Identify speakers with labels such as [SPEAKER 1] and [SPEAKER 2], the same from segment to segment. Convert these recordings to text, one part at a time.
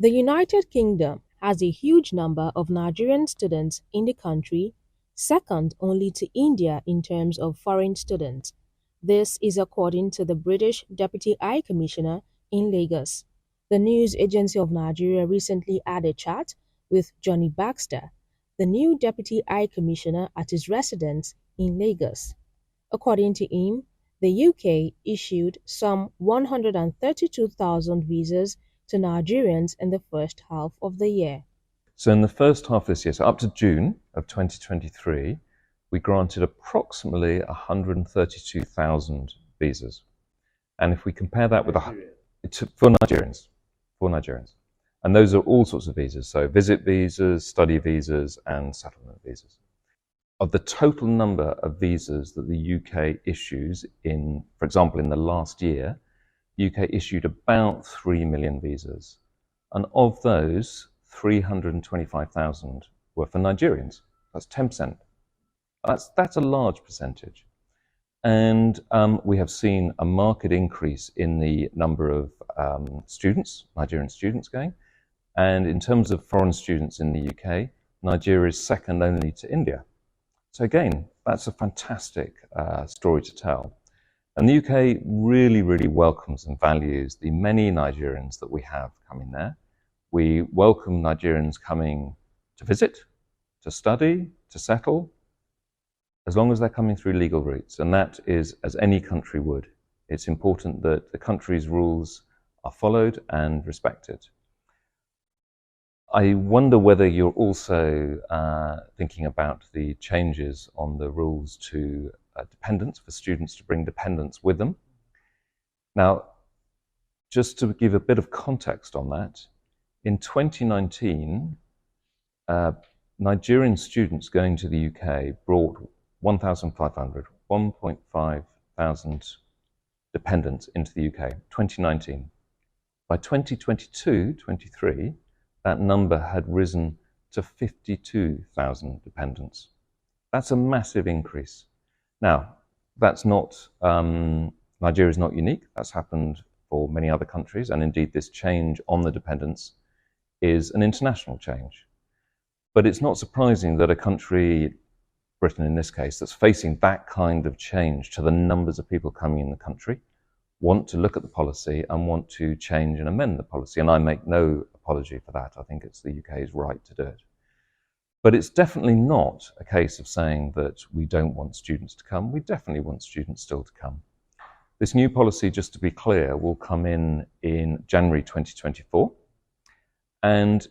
[SPEAKER 1] The United Kingdom has a huge number of Nigerian students in the country, second only to India in terms of foreign students. This is according to the British Deputy High Commissioner in Lagos. The news agency of Nigeria recently had a chat with Jonny Baxter, the new Deputy High Commissioner at his residence in Lagos. According to him, the UK issued some 132,000 visas to Nigerians in the first half of the year.
[SPEAKER 2] So in the first half of this year, so up to June of 2023, we granted approximately 132,000 visas. And if we compare that with for Nigerians, and those are all sorts of visas, so visit visas, study visas, and settlement visas. Of the total number of visas that the UK issues in, for example, in the last year, the UK issued about 3 million visas. And of those, 325,000 were for Nigerians. That's 10%. That's a large percentage. And we have seen a marked increase in the number of students, Nigerian students going. And in terms of foreign students in the UK, Nigeria is second only to India. So again, that's a fantastic story to tell. And the UK really, really welcomes and values the many Nigerians that we have coming there. We welcome Nigerians coming to visit, to study, to settle, as long as they're coming through legal routes. And that is as any country would. It's important that the country's rules are followed and respected. I wonder whether you're also thinking about the changes on the rules to dependents, for students to bring dependents with them. Now, just to give a bit of context on that, in 2019, Nigerian students going to the UK brought 1.5 thousand dependents into the UK, 2019. By 2022-23, that number had risen to 52,000 dependents. That's a massive increase. Now, that's not, Nigeria is not unique. That's happened for many other countries. And indeed, this change on the dependents is an international change. But it's not surprising that a country, Britain in this case, that's facing that kind of change to the numbers of people coming in the country, want to look at the policy and want to change and amend the policy. And I make no apology for that. I think it's the UK's right to do it. But it's definitely not a case of saying that we don't want students to come. We definitely want students still to come. This new policy, just to be clear, will come in January 2024. And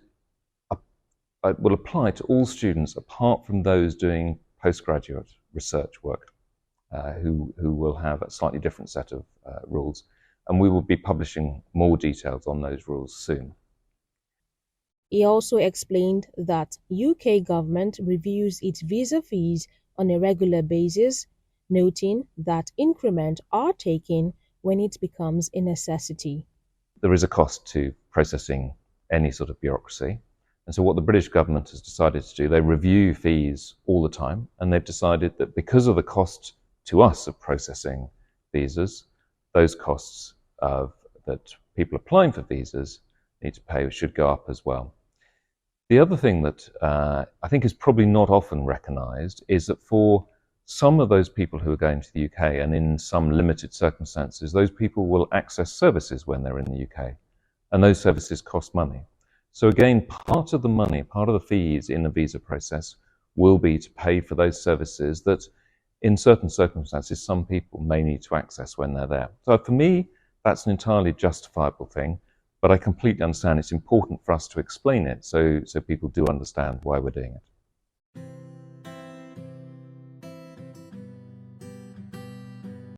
[SPEAKER 2] it will apply to all students apart from those doing postgraduate research work, who will have a slightly different set of rules. And we will be publishing more details on those rules soon.
[SPEAKER 1] He also explained that UK government reviews its visa fees on a regular basis, noting that increments are taken when it becomes a necessity.
[SPEAKER 2] There is a cost to processing any sort of bureaucracy. And so what the British government has decided to do, they review fees all the time, and they've decided that because of the cost to us of processing visas, those costs that people applying for visas need to pay should go up as well. The other thing that I think is probably not often recognised is that for some of those people who are going to the UK, and in some limited circumstances, those people will access services when they're in the UK, and those services cost money. So again, part of the money, part of the fees in the visa process will be to pay for those services that in certain circumstances, some people may need to access when they're there. So for me, that's an entirely justifiable thing, but I completely understand it's important for us to explain it so people do understand why we're doing it.